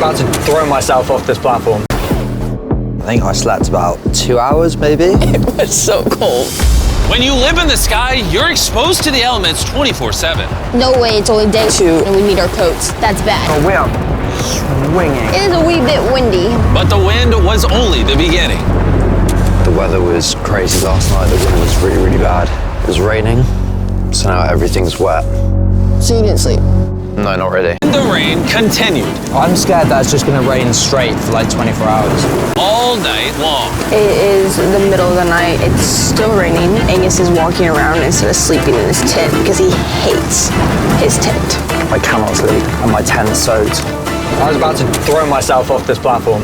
about to throw myself off this platform. I think I slept about 2 hours, maybe. It was so cold. When you live in the sky, you're exposed to the elements 24/7. No way, it's only day 2 and we need our coats. That's bad. Oh, we are swinging. It is a wee bit windy. But the wind was only the beginning. The weather was crazy last night. The wind was really, really bad. It was raining, so now everything's wet. So you didn't sleep? No, not really. The rain continued I'm scared that it's just gonna rain straight for like 24 hours. all night long. It is the middle of the night. It's still raining. Angus is walking around instead of sleeping in his tent because he hates his tent. I cannot sleep, and my tent's soaked. I was about to throw myself off this platform.